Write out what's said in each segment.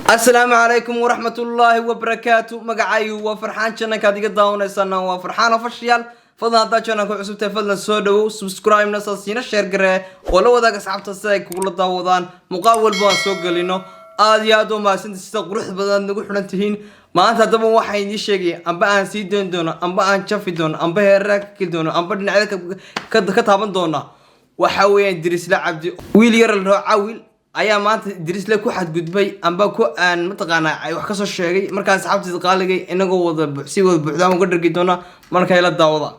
السلام عليكم ورحمة الله وبركاته. مقعي وفرحان شنك هذه قداونا سنة وفرحان وفشيال فضل هذا شنك وعسبته فضل سودو سبسكرايب نصاصينا شير قرأ ولو ذاك أصحاب السايك ولا ضوضان مقاول بان سوق لينو آديادو ما سنت استقرح بدن نقول حنتهين ما أنت دبوا واحد يشجع أم بقى سيدون دونا أم بقى شافي دونا أم بهرك كدونا أم بدنا عليك كتابن دونا وحاول يدرس لعب ويلير العويل ayaa maanta Idris le ku xad gudbay amba ku aan mataqaana ay wax ka soo sheegay markaan saxaabtiisa qaaligay inagoo wada si wada buuxdaan uga dhargi doona markay la daawada.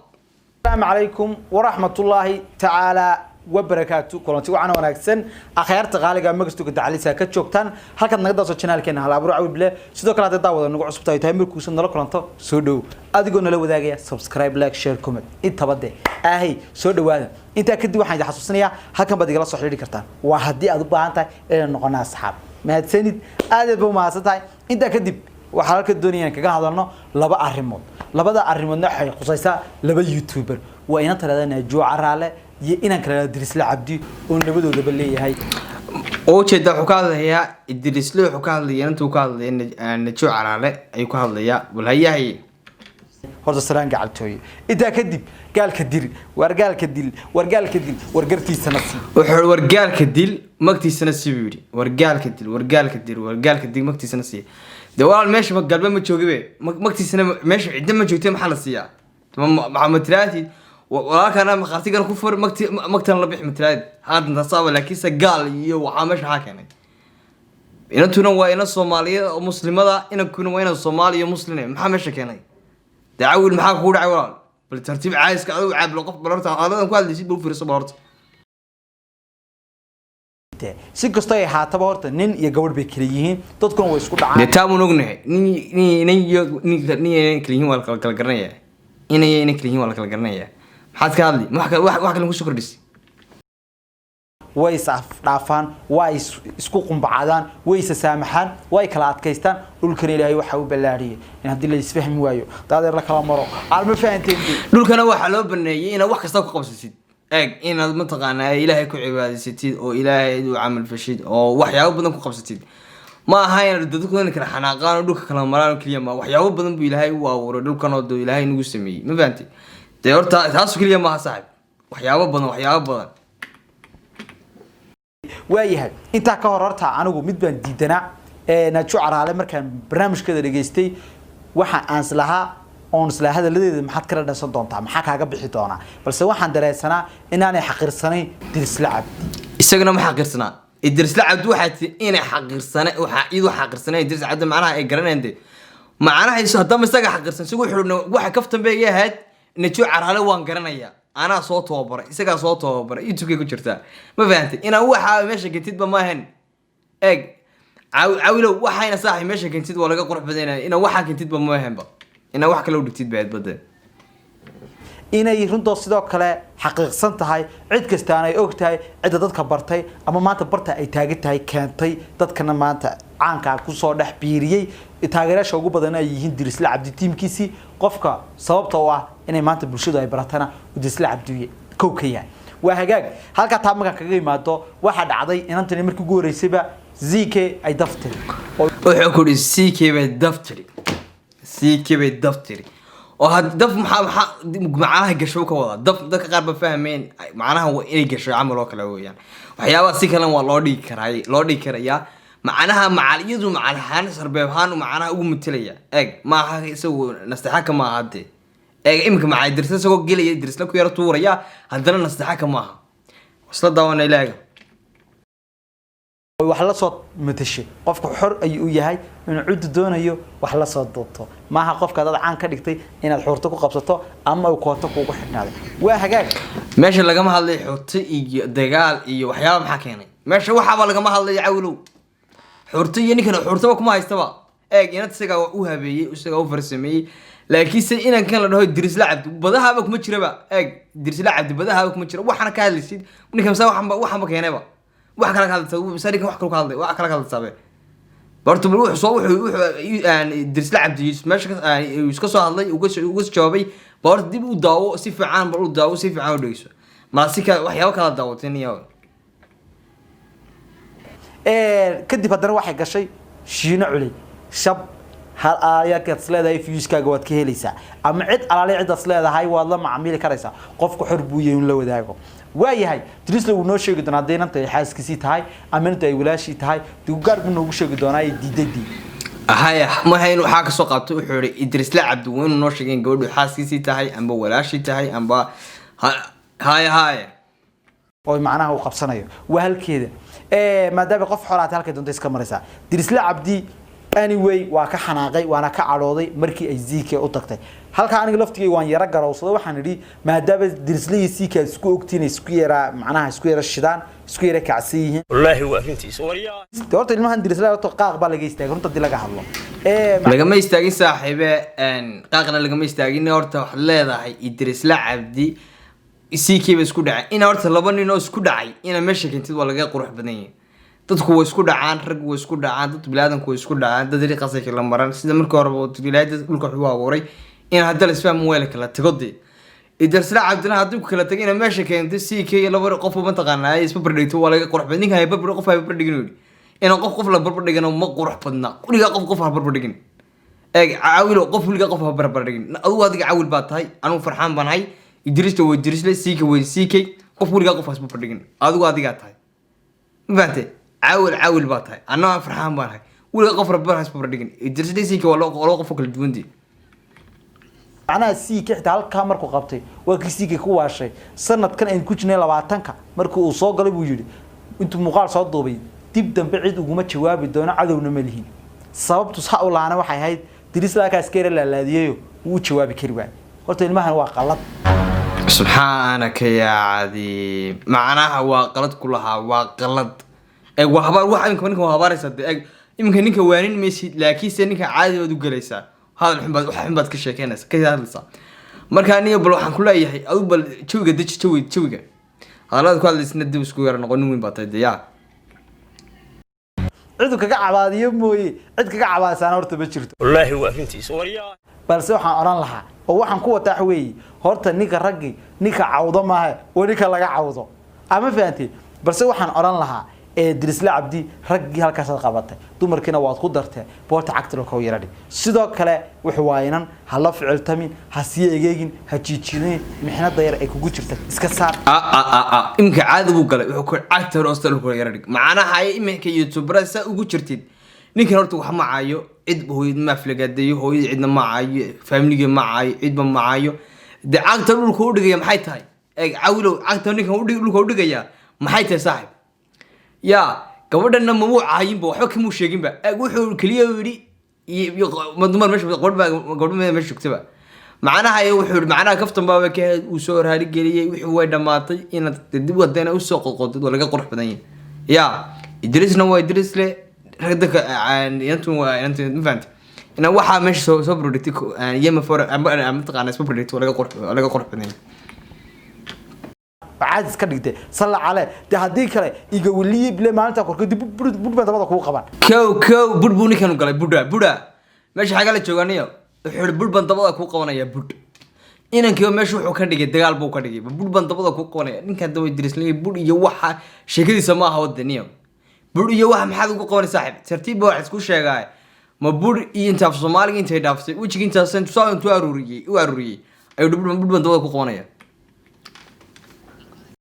Assalamu alaykum wa rahmatullahi ta'ala wa barakatuh. Kulanti waxaan wanaagsan akhayrta qaaliga magastuga dacalisa ka joogtaan halka naga daaso channelkeena hal abro awib le sidoo kale hada daawada nagu cusub tahay markuusan nala kulanto soo dhow adigoo nala wadaagaya subscribe like share comment inta bade ahay soo dhawaada inta kadib waxaan xasuusinayaa halkan baad igala soo xiriiri kartaan waa hadii aad u baahan tahay inaan noqono asxaab mahadsanid aad baa mahadsantahay inta kadib waxa halka doonayaan kaga hadalno laba arrimood labada arrimoodna waxay qusaysaa laba youtuber waa ina taladana Juucaraale iyo inaan kala Idris la Cabdi oo labadoodaba leeyahay oo jeeda wuxuu ka hadlayaa Idris le wuxuu ka hadlayaa intuu ka hadlayaa Juucaraale ayuu ka hadlayaa walhayahay horta saraan gacaltooy inta kadib gaalka dil wargartiisa nasiib wuxuu wargaalka dil magtiisa nasiib yiri wargaalka dil magtiisa nasiib dawal meesha ma galba ma joogibe magtiisana meesha cidda ma joogtay maxaa la siiyaa maxamed tiraati وأنا مخاطي كان كفر مقتل ربيح متراد هذا نصاب لكن سجال وحامش حاكني إن تونا وين الصومالية مسلمة إن كنا وين الصومالية مسلمين محامش كناي دعول محاك هو دعوال بالترتيب عايز كأو عاب لقف بلارت هذا كل اللي يصير في الصبارت سكستي حتى بارت نين يجور بكريهين تذكر ويسكت عن نتامو نغني ني كليهين ولا كل قرنية إني كليهين ولا كل قرنية حد كهذي واحد كلام شكر بس ويس عفان ويس سكوكم بعدان ويس سامحان ويكلات كيستان دول كان إلهي وحاو بلاريه إن هدي اللي يسفهم وايو تقدر لك كلام مرة على ما فهمتين دول كان واحد لو بني إنا واحد استوى قبض السيد إنا المنطقة أنا إلهي كعباد السيد أو إلهي وعمل فشيد أو وحياو بدن قبض السيد ما هاي رددكم إنك حناقان ودول كلام مران كليما وحياو بدن بإلهي وورا كانوا دو إلهي نقسمي ما فهمتي تيورتا تاسو كليا ما صاحب waxyaabo badan waayahay inta ka horarta anigu mid baan diidanaa na Juucaraale markaan barnaamijkeeda dhageystay waxa aan islaha hadaladeeda maxad kala dhasan doontaa maxaa kaaga bixi doona balse waxaan dareesanaa inaanay xaqiirsanay Idris la Cabdi isagana ma xaqiirsanaa Idris la Cabdi waxa inay xaqiirsanay waxa iidu xaqiirsanay Idris Cabdi macnaha ay garanayeen macnaha hadama isaga xaqiirsan isagu xulubna waxa kaftan bay yahay إن Juucaraale waan garanaya أنا صوت وبر إسقى صوت وبر يتوقي كجرتا ما فهمت إن هو حاول ماشي كنتيد بما هن عاولوا وحين صاحي ماشي كنتيد ولا قرح بدينا إن هو حاول كنتيد بما هن بقى إن هو حكلو كنتيد بعد بدأ إن يرون صدق كلا حقيقة سنتهاي عد كستاني أوقتهاي عد ضد كبرتي أما ما تبرت أي تاجتهاي كانتي ضد كنا ما أنت عنك كوصالح بيريي تاجرة شو بدنا يهين Idris la Cabdi تيم كيسي قفكا صوب طواه إني ما أنت بالشدة براتنا Idris la Cabdi كوكيان وهجاج هل كتاب مكان كجي ما تو واحد عضي إن أنت نمرك جوري سبا زيكي أي دفتري وحكوا السيكي بالدفتري سيكي بالدفتري وهذا دف معاه قشوكه والله دف ده قرب فاهمين معناها هو إيه قشوا عملوا كله يعني وحياة سيكلم والله لودي كرايا معناها مع اليد ومع الحان سربيبهان ومعناها أقوم متلية ما يسوي نستحق ما عادي إمك مع Idris سوق قلي Idris لك يا طور يا هذا نستحق معها وصل دوانا إلهي وحلا صوت متشي قفك حر أي وياهي من عود دون أيو وحلا صوت ضبطه ما قفك هذا عن كدكتي إن الحورتك وقبضته أما وقوتك وحنا هذا وهجاج ماشي اللي جمع الله حورتي دجال وحياة محكيني ماشي وحاب اللي جمع الله يعولوا حورتي يعني كانوا حورتك ما يستوى أنا تسقى وهبي وسقى وفرسمي لكن إن كان له Idris la Cabdi بدها بك مشربة Idris la Cabdi بدها بك مشربة وحنا كهذا الشيء ونكمل سوا وحنا كهنا بقى وحنا كلا كهذا سوي بسالك وحنا كهذا وحنا كهذا سبب برضو بروح صوح يعني Idris la Cabdi ماشي يسكسوا الله وقص جوابي برضو دي بداو سيف عام برضو داو سيف عام وديسه ما سيك وحياة كلا داو تاني يوم كدي بدنا واحد قشي shiino culay shab hal ayaad leedahay fiyuuskaaga waad ka helaysaa ama cid alaale cidaas leedahay waad la macaamili karaysaa qofku xor buu yahay in la wadaago waayahay Drizzle uu noo sheegi doonaa deynanta ay xaaskiisii tahay ama inta ay walaashii tahay gaar buu noogu sheegi doonaa ay diidadii haya ma hayno waxa ka soo qaabtay wuxuu yiri Drizzle Cabdi waa inuu noo sheegay gabadhu xaaskiisii tahay amba walaashii tahay amba haya oo macnaha uu qabsanayo waa halkeeda maadaama qof xoolaad halka doonta iska maraysa Drizzle Cabdi anyway waa ka xanaaqay waana ka cadhooday markii ay Zike u tagtay halka aniga laftigay waan yara garowsaday waxaan idhi maadaama Drizzle iyo Zike isku ogtiin isku yara macnaha isku yara shidaan isku yara kacsiyihiin wallahi waa arintiis wariyaa horta ilmahan Drizzle oo qaaq baa laga istaagay runta dii laga hadlo lagama istaagin saaxiibe qaaqna lagama istaagin horta wax leedahay Drizzle Cabdi Zike ba isku dhacay in horta laba nin oo isku dhacay ina meesha keentid waa laga qurux badan yahay dadku way isku dhacaan rag way isku dhacaan dad bilaadanku way isku dhacaan dad riqasay kala maran sida markii hore oo Ilaahay dhulka wuxuu abuuray in hadda la isfahmo weel kala tagoodii Drizzle Cabdi hadii kala tagina meesha keentay Zike laba qof ma taqaanaa isba bardhigto waa laga qurux badan ninka hayba qof hayba bardhigin in qof la barbardhigano ma qurux badna quriga qof ha barbardhigin caawilo qof wiliga qof ha barbardhigin adigu adiga caawil baa tahay anu farxaan baan hay Drizzle way Drizzle Zike way Zike qof wiliga qof ha barbardhigin adigu adiga tahay ma fahamtay عاول باتاي أنا فرحان بانهاي ولا قفر برهاس بردقين Drizzle Zike ولا قفر كل جوندي أنا Zike حتى هالكا مركو قبتي وكي Zike كوا شيء سنة كان إن كوجنا لبعتنكا مركو وصاق قلب وجودي أنتم مقال صاد ضبي تبدأ بعيد وجمت شواب بدون عدو نملهين صابت تصحى ولا أنا وحي هاي Drizzle كاسكير لا ديو وشواب كريوان قلت المهن واقلت سبحانك يا عدي معناها واقلت كلها واقلت وهبار واحد منكم وهبار يصدق يمكن إنك وارين ماشي لكن سنك عادي ودو جلسة هذا الحين بعد كل شيء كناس كذا هذا صار مركانية بلوحن كلها يحي أو بل شو قديش توي هذا كل اللي سندي وسكوير نقول نوين بطل يا عدو كعباد يموي عد كعباد سنورت بشرت والله هو أنتي وريا بس وحن أران لها ووحن قوة تحوي هرت نيك الرجي نيك عوضة معه ونيك لقى عوضة أما فهمتي بس وحن أران لها Drizzle Cabdi ragii halkaas qabatay dumarkina waad ku dartay boorta cagta ka yaraadi sidoo kale wuxuu waaynan hala ficiltamin ha siyeegin ha jiijinay mixnada yar ay kugu jirta iska saar imka caadi buu galay wuxuu ku cagta roostal ku yaraadi macnaha ay imka YouTuber sa ugu jirtid ninkan horta wax ma caayo cid hooyad ma flagaadayo hooyad cidna ma caayo family ma caayo cid ma caayo de cagta dhulka u dhigay maxay tahay caawilo cagta ninkan u dhulka u dhigaya maxay tahay saaxib يا gabadhana ma uu caayin ba waxba kama sheegin ba wuxuu kaliya yiri madumar meesha gabadha meesha joogtaba macnaha ay wuxuu macnaha kaftan baa ka uu soo raali galiyay wuxuu way dhamaatay in dib wadana u soo qoqodo oo laga qurux badan yahay ya Drizzle waa Drizzle ragda intu ma fahanti ina waxa meesha soo product yema for ama taqaana soo product laga qurux badan yahay عاد كدغتي صلى عليه دي هدي كره iga waliye bile maalinta korka dib budba dabada ku qaban kow budbuni kan galay buda meesha xaga la jooganiyo wuxuu budban dabada ku qabanaya bud inankiyo meesha wuxuu ka dhigay dagaal buu ka dhigay budban dabada ku qabanaya ninka daway Drizzle bud iyo waxa sheekadiisa ma aha wadaniyo bud iyo waxa maxaad ugu qabanay saaxib tartiib wax isku sheegay ma bud iyo inta Soomaaliga intay dhaaftay wajiga inta soo intuu aruuriyay ayuu budban dabada ku qabanaya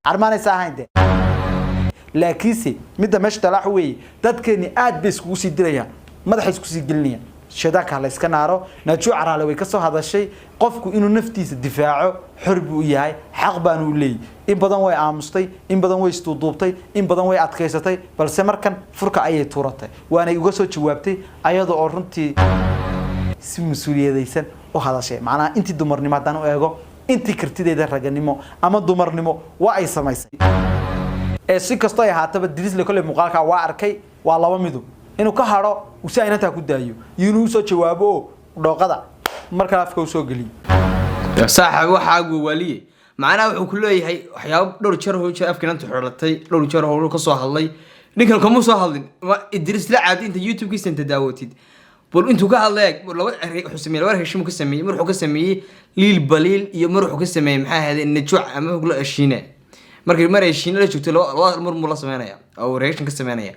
armaanay saahayde laakiinse midda meesha talaax weey dadkeeni aad bay isku sii dilayaan madaxa isku sii gelinayaan shadaaka la iska naaro naaju caraale way ka soo hadashay qofku inuu naftiisa difaaco xor buu yahay xaq baan u leeyahay in badan way aamustay in badan way istuuduubtay in badan way adkaysatay balse markan furka ayay tuuratay waana uga soo jawaabtay ayadoo oo runtii si mas'uuliyadaysan oo hadashay macnaha intii dumarnimo hadan u eego intii kartideeda raganimo ama dumarnimo waa ay samaysay si kasto ay haataba Drizzle kale muuqaalka waa arkay waa laba midu inuu ka haro uu si aynta ku daayo inuu soo jawaabo dhooqada marka afka uu soo galiyo saaxiib waxa uu waliye macnaha wuxuu ku leeyahay waxyaabo dhowr jeer oo afkiinta xoratay dhowr jeer oo ka soo hadlay ninkan kama soo hadlin Drizzle caadi inta YouTube-kiisa inta daawatid bal intuu ka hadlay laba wuxuu sameeyay laba heshiis ka sameeyay mar wuxuu ka sameeyay liil baliil iyo mar wuxuu ka sameeyay maxaa ahayd najuuc ama hogla ashiina markii mar ashiina la joogto laba mar muu la sameeynaya oo reaction ka sameeynaya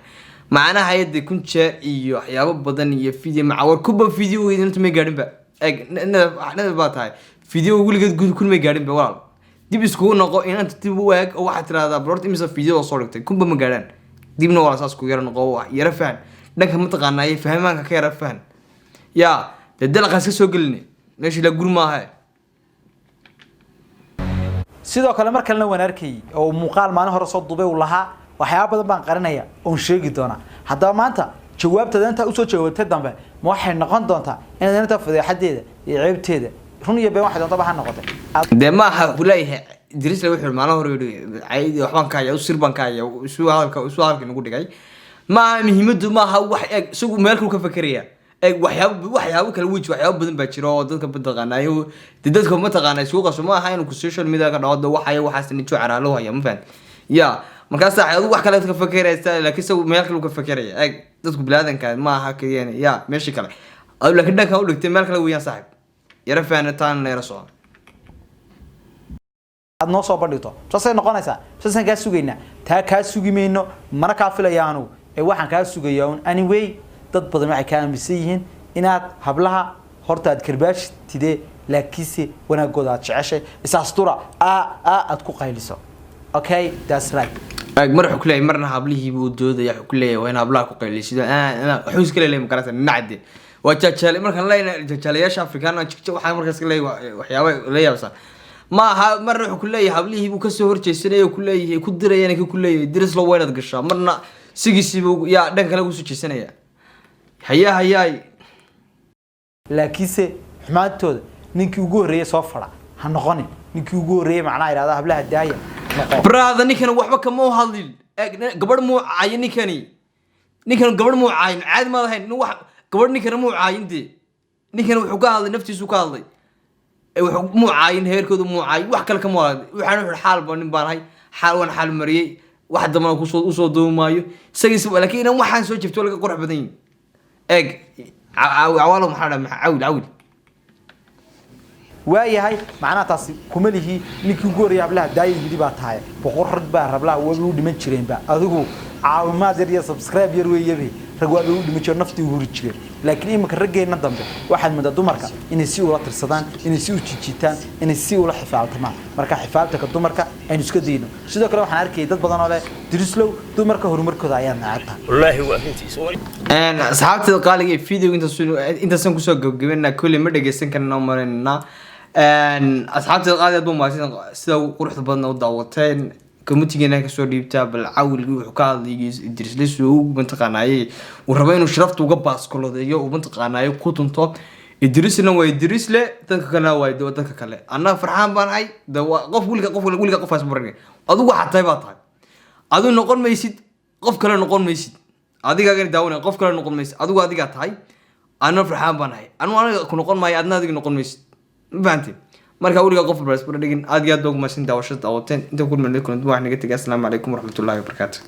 macnaha hay'adda kun jeer iyo waxyaabo badan iyo video macawar kuba video weyn inta ma gaadhin ba nada baa tahay video weligeed kun ma gaadhin ba walaal dib iskugu noqo in anta dib u eeg oo waxaad tiraahdaa brort imisa video soo dhigtay kunba ma gaadhaan dibna wala saas ku yara noqo yara fahan dhanka ma taqaanay fahmaanka ka yara fahan ya dalqas ka soo gelin meeshii la gurmaahay sidoo kale mar kalena waan arkay oo muuqaal maalin hore soo duubay uu lahaa waxyaabo badan baan qarinaya oo sheegi doona haddaba maanta jawaabtada inta u soo jawaabtay dambe ma waxay noqon doontaa inaad inta fadeexadeeda iyo ceebteeda run iyo been waxay doontaa baa noqotay de ma aha kulaayahay Idris la wuxuu maalin hore yiri aydi waxbaan ka ayaa sir baan ka ayaa isu hadalka nagu dhigay ma muhiimadu ma aha wax isagu meel ku ka fakaraya waxyaabo kala wajh waxyaabo badan baa jira oo dadka badaqanayo dadka ma taqaanay suuqa ma aha inuu social media ka dhawado waxaas inuu caraalo haya ma fahad ya markaas ay wax kale ka fakaraysa laakiin isagu meel kale ka fakaraya dadku bilaadanka ma aha kaliya ya meeshii kale laakiin dhanka u dhigtay meel kale weeyaan saaxib yara faanataan yara soo aad noo soo bandhigto taasay noqonaysaa sasan ka sugeynaa taa ka sugimeeno mana ka filayaanu waxaan ka sugayaa anyway dad badan waxay ka aaminsan yihiin inaad hablaha horta aad karbaash tidee laakiinse wanaagooda aad jeceshay isaastura aad ku qayliso okay that's right mar xukleey marna hablihii buu doodaya xukleey waa in hablaha ku qayliso xuus kale leeyahay markaas nacde waa jajale markan leeyahay jajalayaasha Afrikaan waxa markaas leeyahay waxyaabo leeyahay ma aha marna xukleey hablihii buu ka soo horjeesanay ku leeyahay ku dirayeen ku leeyahay diris loo weynad gashaa marna sigiisibu ya dhan kale u soo jeesanaya hayaay laakiinse xumaantooda ninkii ugu horeeyay soo fara ha noqonin ninkii ugu horeeyay macnaa iraada hablaha daaya brother ninkan waxba kama hadlin gabadh muu caayin ninkan gabadh muu caayin caad ma lahayn wax gabadh ninkan muu caayin ninkan wuxuu ka hadlay naftiisu ka hadlay wuxuu muu caayin heerkooda muu caayin wax kale kama hadlay waxaan xaal baan nin baan hay xaal mariyay wax dama ku soo doomaayo isagiis laakiin inaan waxaan soo jifto laga qurux badan عوالو محرم عول waayahay macna taasi kuma lihi ninkii ugu horeeyay hablaha daayay gidi baa tahay boqor rag baa rablaha waa u dhiman jireen ba adigu caawimaad yar iyo subscribe yar weeyay rag waa u dhiman jireen naftii ugu jireen laakiin imika rageena dambe waxaad mada dumarka inay si ula tirsadaan inay si u jijitaan inay si ula xifaaltamaan marka xifaalta dumarka aynu iska deeyno sidoo kale waxaan arkay dad badan oo leh dirislow dumarka horumarkooda ayaa naacta wallahi waa intiis asxaabta qaaliga video inta san ku soo gabagabeena kulli ma dhageysan karno marina asxaabta qaaliga duu maashin sida quruxda badan u daawateen community-geena ka soo dhiibtaa bal cawilgi wuxuu ka hadlayay Idris uu mantaqaanay uu rabo inuu sharafta uga baaskolodeeyo uu mantaqaanay ku tunto Idrisna waa Idris le dadka kale waa dadka kale anna farxaan baan hay qof wiliga qofaas marnay adigu xatay baa tahay adigu noqon maysid qof kale noqon maysid adiga gaan daawanay qof kale noqon maysid adigu adiga tahay anna farxaan baan hay aniga ku noqon maayo adna adiga noqon maysid maanta marka waliga qof baraas dhigin aad iyo aad ugu maasin daawashada daawateen inta ku kulmay kulanti wax naga tagay. Assalaamu calaykum waraxmatullaahi wabarakaatuh.